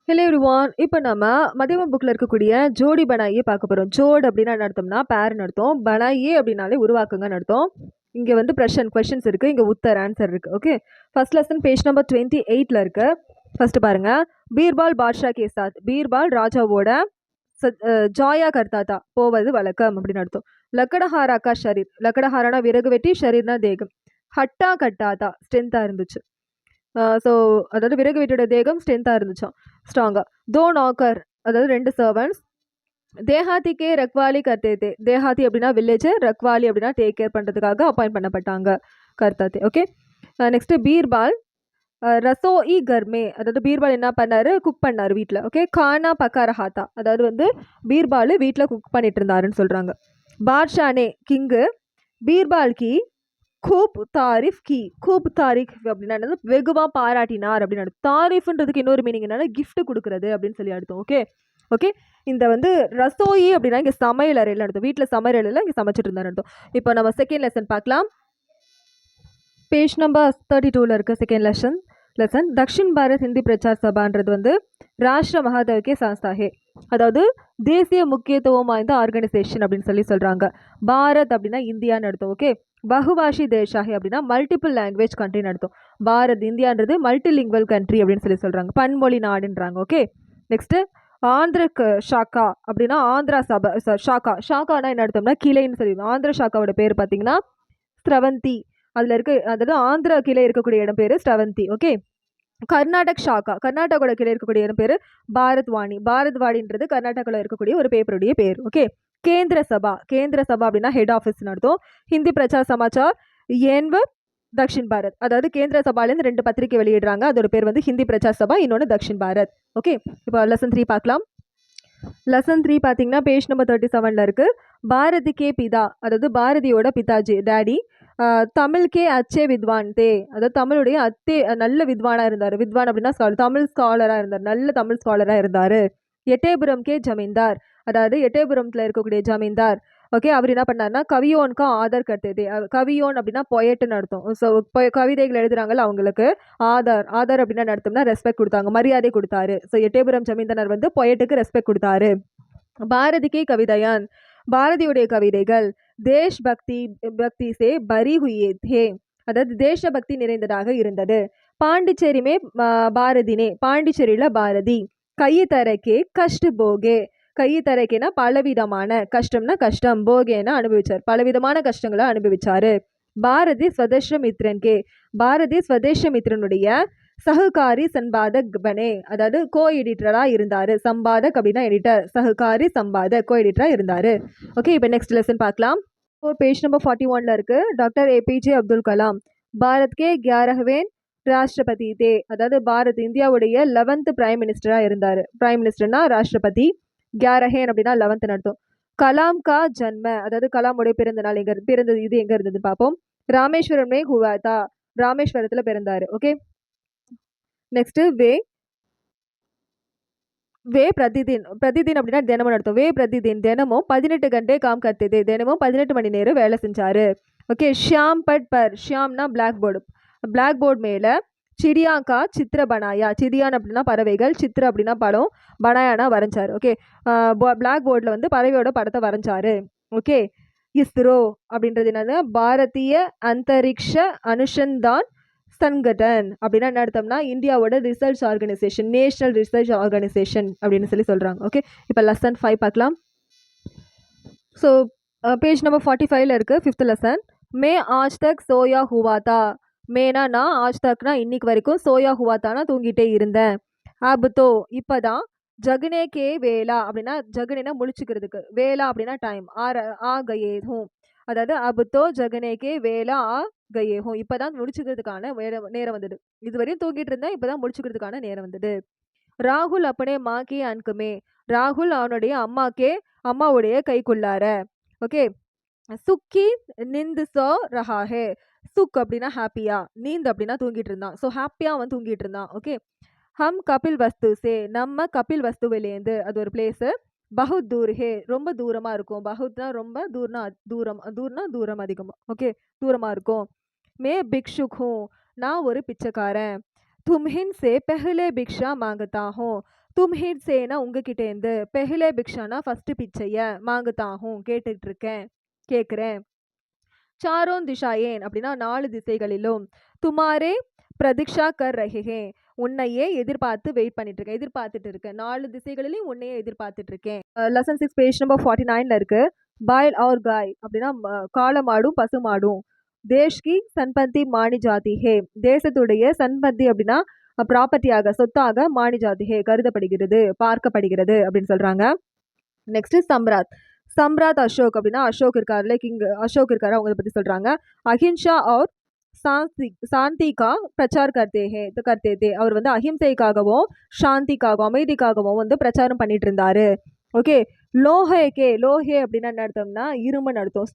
Hello everyone. இப்போ நம்ம மதியம புக்கில் இருக்கக்கூடிய ஜோடி பனாயே பார்க்க போகிறோம். ஜோட் அப்படின்னா என்ன அர்த்தம்னா பேர்னு அர்த்தம். பனாயே அப்படின்னாலே உருவாக்குங்கன்னு அர்த்தம். இங்கே வந்து கொஷின்ஸ் இருக்குது, இங்கே உத்தர் ஆன்சர் இருக்குது. Okay, first lesson page number 28ல் இருக்கு. ஃபர்ஸ்ட் பாருங்க. பீர்பால் பாட்ஷா கே சாத். பீர்பால் ராஜாவோட ஜாயா கர்த்தாத்தா போவது வழக்கம் அப்படின்னு அர்த்தம். லக்கடஹாரா கா ஷரீர். லக்கடஹாரானா விறகு வெட்டி, ஷரீர்னா தேகம். ஹட்டா கட்டாத்தா ஸ்ட்ரென்த்தாக இருந்துச்சு. ஸோ அதாவது விறகு வெட்டியோட தேகம் ஸ்ட்ரென்த்தாக இருந்துச்சாம், ஸ்ட்ராங்காக. தோ நாக்கர் அதாவது 2 சர்வன்ட்ஸ். தேஹாத்திக்கே ரக்வாலி கர்த்தேத்தே. தேஹாத்தி அப்படின்னா வில்லேஜ், ரக்வாலி அப்படின்னா டேக் கேர் பண்ணுறதுக்காக அப்பாயிண்ட் பண்ணப்பட்டாங்க கர்த்தாத்தே. ஓகே, நெக்ஸ்ட்டு பீர்பால் ரசோஇ கர்மே. அதாவது பீர்பால் என்ன பண்ணார், குக் பண்ணார் வீட்டில். ஓகே, கானா பக்கா ரஹாத்தா அதாவது வந்து பீர்பால் வீட்டில் குக் பண்ணிட்டு இருந்தாருன்னு சொல்கிறாங்க. பாட்ஷானே கிங்கு பீர்பால் கி கூப் தாரிஃப் கி. கூப் தாரிஃப் அப்படின்னா என்னது, வெகுவாக பாராட்டினார் அப்படின்னு அர்த்தம். தாரிஃப்ன்றதுக்கு இன்னொரு மீனிங் என்னன்னா கிஃப்ட் கொடுக்குறது அப்படின்னு சொல்லி அர்த்தம். ஓகே ஓகே, இந்த வந்து ரசோயி அப்படின்னா இங்கே சமையல் அறையில் அர்த்தம். வீட்டில் சமையல் அறையில் இங்கே சமைச்சிட்டு இருந்தார் அர்த்தம். இப்போ நம்ம செகண்ட் லெசன் பார்க்கலாம். பேஜ் நம்பர் 32ல் இருக்க செகண்ட் லெசன் தக்ஷின் பாரத் ஹிந்தி பிரச்சார் சபான்றது வந்து ராஷ்டிர மகாதவிக்கே சாஸ்தாஹே, அதாவது தேசிய முக்கியத்துவம் வாய்ந்த ஆர்கனைசேஷன் அப்படின்னு சொல்லி சொல்கிறாங்க. பாரத் அப்படின்னா இந்தியான்னு அர்த்தம். ஓகே, பகுபாஷி தேஷாஹே அப்படின்னா மல்டிபிள் லாங்குவேஜ் கண்ட்ரின்னு அர்த்தம். பாரத் இந்தியான்றது மல்டிலிங்குவல் கண்ட்ரி அப்படின்னு சொல்லி சொல்கிறாங்க, பன்மொழி நாடுன்றாங்க. ஓகே, நெக்ஸ்ட்டு ஆந்திர ஷாக்கா அப்படின்னா ஆந்திரா சபா ஷாக்கானா என்ன அர்த்தம்னா கிளைன்னு சொல்லி. ஆந்திர ஷாக்காவோட பேர் பார்த்தீங்கன்னா ஸ்ரவந்தி. அதில் இருக்க அதாவது ஆந்திரா கிளை இருக்கக்கூடிய இடம் பேர் ஸ்ரவந்தி. ஓகே, கர்நாடக் ஷாக்கா கர்நாடகாவோட கீழே இருக்கக்கூடிய இடம் பேர் பாரத்வாணி. பாரத்வாணின்றது கர்நாடகாவில் இருக்கக்கூடிய ஒரு பேப்பருடைய பேர். ஓகே, கேந்திர சபா அப்படின்னா ஹெட் ஆஃபீஸ்னு அர்த்தம். ஹிந்தி பிரச்சார் சமாச்சார் ஏன்வ தக்ஷின் பாரத், அதாவது கேந்திர சபாலேருந்து 2 பத்திரிகை வெளியிடுறாங்க. அதோட பேர் வந்து ஹிந்தி பிரச்சார் சபா, இன்னொன்று தக்ஷின் பாரத். ஓகே, இப்போ லெசன் 3 பார்க்கலாம். லெசன் 3 பார்த்தீங்கன்னா பேஜ் நம்பர் 37ல் இருக்குது. பாரதிக்கே பிதா அதாவது பாரதியோட பிதாஜி டேடி தமிழ்கே அச்சே வித்வான் தே, அதாவது தமிழுடைய நல்ல வித்வானாக இருந்தார். வித்வான் அப்படின்னா தமிழ் ஸ்காலராக இருந்தார், நல்ல தமிழ் ஸ்காலராக இருந்தார். எட்டயபுரம் கே ஜமீன்தார், அதாவது எட்டயபுரத்தில் இருக்கக்கூடிய ஜமீன்தார். ஓகே, அவர் என்ன பண்ணார்னா கவியோன்கா ஆதர் கட்டது. கவியோன் அப்படின்னா பொயட்டுன்னு அர்த்தம். ஸோ கவிதைகள் எழுதுறாங்கல்ல அவங்களுக்கு ஆதர் அப்படின்னா அர்த்தம்னா ரெஸ்பெக்ட் கொடுத்தாங்க, மரியாதை கொடுத்தாரு. ஸோ எட்டயபுரம் ஜமீன்தார் வந்து பொயட்டுக்கு ரெஸ்பெக்ட் கொடுத்தாரு. பாரதிக்கே கவிதையான், பாரதியுடைய கவிதைகள் தேஷ் பக்தி சே பரி ஹுயே தே, அதாவது தேசபக்தி நிறைந்ததாக இருந்தது. பாண்டிச்சேரிமே பாரதினே, பாண்டிச்சேரியில் பாரதி. கையத்தரக்கே கஷ்ட போகே, கையத்தரக்கேனா பலவிதமான, கஷ்டம்னா கஷ்டம், போகேனா அனுபவிச்சார், பலவிதமான கஷ்டங்களை அனுபவிச்சாரு. பாரதி ஸ்வதேஷமித்ரன் கே, பாரதி ஸ்வதேஷமித்ரனுடைய சஹகாரி சம்பாதக் பனே, அதாவது கோ எடிட்டராக இருந்தார். சம்பாதக் அப்படின்னா எடிட்டர், சஹகாரி சம்பாதக் கோ எடிட்டராக இருந்தார். ஓகே, இப்போ நெக்ஸ்ட் லெசன் பார்க்கலாம். பேஜ் நம்பர் 41ல் இருக்குது. டாக்டர் ஏபிஜே அப்துல் கலாம் பாரத் கே 11வேன் ராஷ்டிரபதி தே, அதாவது பாரத் இந்தியாவுடைய 11th பிரைம் மினிஸ்டராக இருந்தார். பிரைம் மினிஸ்டர்னா ராஷ்டிரபதி. 11 அப்படின்னா 11th அர்த்தம். கலாம் கா ஜன்ம, அதாவது கலாமுடைய பிறந்த நாள் பிறந்தது இது எங்கே இருந்தது பார்ப்போம். ராமேஸ்வரமே ஹுவாதா, ராமேஸ்வரத்தில் பிறந்தார். ஓகே, நெக்ஸ்ட் வே பிரதிதின் அப்படின்னா தினமும் நடத்தும். வே பிரதிதின் தினமும் 18 கண்டே காம் கத்துது, தினமும் 18 மணி நேரம் வேலை செஞ்சாரு. ஓகே, ஷியாம் பட் பர், ஷியாம்னா பிளாக் போர்டு மேலே சிடியாக்கா சித்திர பனாயா, சிடியான் அப்படின்னா பறவைகள், சித்திர அப்படின்னா படம், பனாயானா வரைஞ்சாரு. ஓகே, பிளாக் போர்டில் வந்து பறவையோட படத்தை வரைஞ்சாரு. ஓகே, இஸ்ரோ அப்படின்றது என்னது, பாரதிய அந்தரிக்ஷ அனுசந்தான் சன்கடன் அப்படின்னா என்ன அர்த்தம்னா இந்தியாவோட research organisation, national research organisation அப்படின்னு சொல்லி சொல்கிறாங்க. ஓகே, இப்போ லெசன் 5 பார்க்கலாம். ஸோ பேஜ் நம்பர் 45ல் இருக்குது 5th லெசன். மே ஆஜ் தக் சோயா ஹுவாத்தா, மேனா நான், ஆஜ் தக்னா இன்னைக்கு வரைக்கும், சோயா ஹுவாத்தானா தூங்கிட்டே இருந்தேன். அபுத்தோ இப்போதான், ஜகுனே கே வேலா அப்படின்னா ஜகுனேனா முழிச்சுக்கிறதுக்கு, வேலா அப்படின்னா டைம், ஆ கயே ஹூம், அதாவது அபுத்தோ ஜகுனே கே வேலா ஆ கயே ஹூம், இப்போதான் முடிச்சுக்கிறதுக்கான நேரம் வந்தது. இதுவரையும் தூங்கிட்டு இருந்தேன், இப்போதான் முடிச்சுக்கிறதுக்கான நேரம் வந்தது. ராகுல் அப்பனே மா கே அன்குமே, ராகுல் அவனுடைய அம்மாவுடைய கைக்குள்ளார. ஓகே, சுக்கி நிந்து சோ ரஹாஹே, சுக் அப்படின்னா ஹாப்பியா, நீந்த் அப்படின்னா தூங்கிட்டு இருந்தான். ஸோ ஹாப்பியாக அவன் தூங்கிட்டு இருந்தான். ஓகே, ஹம் கபில் வஸ்து சே, நம்ம கபில் வஸ்துவிலேருந்து, அது ஒரு பிளேஸு. பகுத் தூர் ஹே ரொம்ப தூரமாக இருக்கும், பகுத்னா ரொம்ப, தூரம்னா தூரம் அதிகமாக. ஓகே, தூரமாக இருக்கும். மே பிக்ஷுக் ஹூ நான் ஒரு பிச்சைக்காரன். தும்ஹின் சே பெஹ்லே பிக்ஷா மாங்கதா ஹூம். தும்ஹின் சேனா உங்ககிட்டேருந்து, பெஹ்லே பிக்ஷானா ஃபர்ஸ்ட் பிச்சைய, மாங்கதா ஹூம் கேட்டுட்டு இருக்கேன், கேட்குறேன். சாரோன் திஷாயேன் அப்படின்னா 4 திசைகளிலும். துமாரே பிரதீக்ஷா கர் ரஹே ஹே, உன்னையே எதிர்பார்த்து வெயிட் பண்ணிட்டு இருக்கேன், எதிர்பார்த்துட்டு இருக்கேன். 4 திசைகளிலும் உன்னையே எதிர்பார்த்துட்டு இருக்கேன். லெசன் 6 பேஜ் நம்பர் 49ல இருக்கு. பாயில் और गाय அப்படின்னா காளமாடும் பசுமாடும். தேஷ் கி சன்பத்தி மானி ஜாதி ஹே, தேசத்துடைய சன்பத்தி அப்படின்னா ப்ராப்பர்ட்டியாக சொத்தாக மானி ஜாதி ஹே கருதப்படுகிறது, பார்க்கப்படுகிறது அப்படின்னு சொல்றாங்க. நெக்ஸ்ட் சம்ராட். சம்ராட் அசோக் அப்படின்னா அசோக் இருக்காருல, கிங் அசோக் இருக்காரு, அவங்க பத்தி சொல்றாங்க. அஹிம்சா और சாந்தி கா பிரச்சார் கர்த்தே தே, அவர் வந்து அஹிம்சைக்காகவும் சாந்திக்காகவும் அமைதிக்காகவும் வந்து பிரச்சாரம் பண்ணிட்டு இருந்தாரு. ஓகே. லோஹே அப்படின்னா என்ன அர்த்தம்னா இரும்புன்னு அர்த்தம்.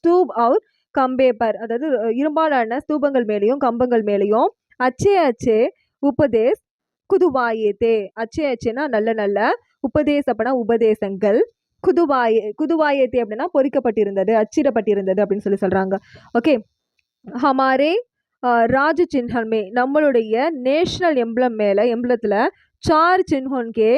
ஸ்தூப் और கம்பே பர், அதாவது இரும்பாலான ஸ்தூபங்கள் மேலேயும் கம்பங்கள் மேலேயும் அச்சே அச்சே உபதேஸ் குதுவாயேதே, அச்சே அச்சேனா நல்ல நல்ல, உபதேஸ் அப்படின்னா உபதேசங்கள், குதுவாயேதே அப்படின்னா பொறிக்கப்பட்டிருந்தது, அச்சிடப்பட்டிருந்தது அப்படின்னு சொல்றாங்க. ஓகே. ஹமாரே ராஜ சின்ஹமே, நம்மளுடைய நேஷனல் எம்ப்ளம் மேல எம்ப்ளத்துல சார் சின்ஹோன்கே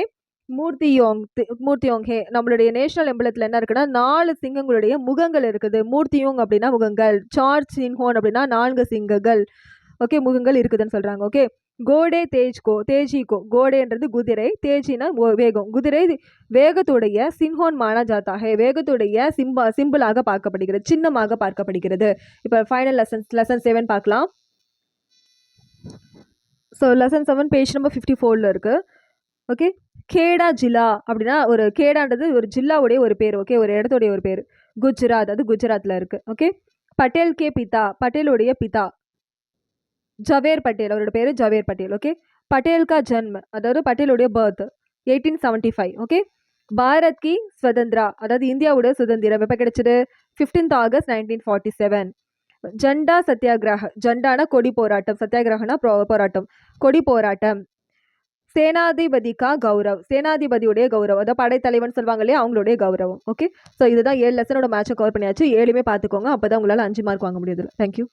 மூர்த்தியோங் ஹே, நம்மளுடைய நேஷனல் எம்பளத்தில் என்ன இருக்குன்னா 4 சிங்கங்களுடைய முகங்கள் இருக்குது. மூர்த்தியோங் அப்படின்னா முகங்கள், சார் சின்ஹோன் அப்படின்னா 4 சிங்கங்கள், ஓகே, முகங்கள் இருக்குதுன்னு சொல்றாங்க. ஓகே. கோடே தேஜிகோ, கோடேன்றது குதிரை, தேஜினா வேகம், குதிரை வேகத்துடைய சின்ஹோன் மானா ஜாத்தா ஹே, வேகத்துடைய சிம்பிளாக பார்க்கப்படுகிறது, சின்னமாக பார்க்கப்படுகிறது. இப்போ ஃபைனல் லெசன் 7 பார்க்கலாம். ஸோ லெசன் 7 பேஜ் நம்பர் 54ல இருக்கு. ஓகே. கேடா ஜில்லா அப்படின்னா ஒரு கேடான்றது ஒரு ஜில்லாவுடைய ஒரு பேர், ஓகே, ஒரு இடத்துடைய ஒரு பேர். குஜராத், அது குஜராத்தில் இருக்கு. ஓகே. பட்டேல் கே பிதா, பட்டேலுடைய பிதா ஜவேர் பட்டேல், அவரோட பேர் ஜவேர் பட்டேல். ஓகே. பட்டேல் கா ஜன்ம, அதாவது பட்டேலுடைய பர்த் 1875. ஓகே. பாரத் கி ஸ்வதந்திரா, அதாவது இந்தியாவுடைய சுதந்திரம் எப்போ கிடைச்சது? 15th August 1947. ஜண்டா சத்தியாகிரக, ஜண்டான கொடி போராட்டம், சத்தியாகிரகனா போராட்டம், கொடி போராட்டம். சேனாதிபதிக்கா கௌரவ், சேனாதிபதியுடைய கௌரவம், அதாவது படைத்தலைவன் சொல்லுவாங்க இல்லையா, அவங்களுடைய கௌரவம். ஓகே. ஸோ இதுதான் 7 லெசனோட மேட்சை கவர் பண்ணியாச்சு. 7மே பார்த்துக்கோங்க, அப்போ தான் உங்களால் 5 மார்க் வாங்க முடியுது. தேங்க்யூ.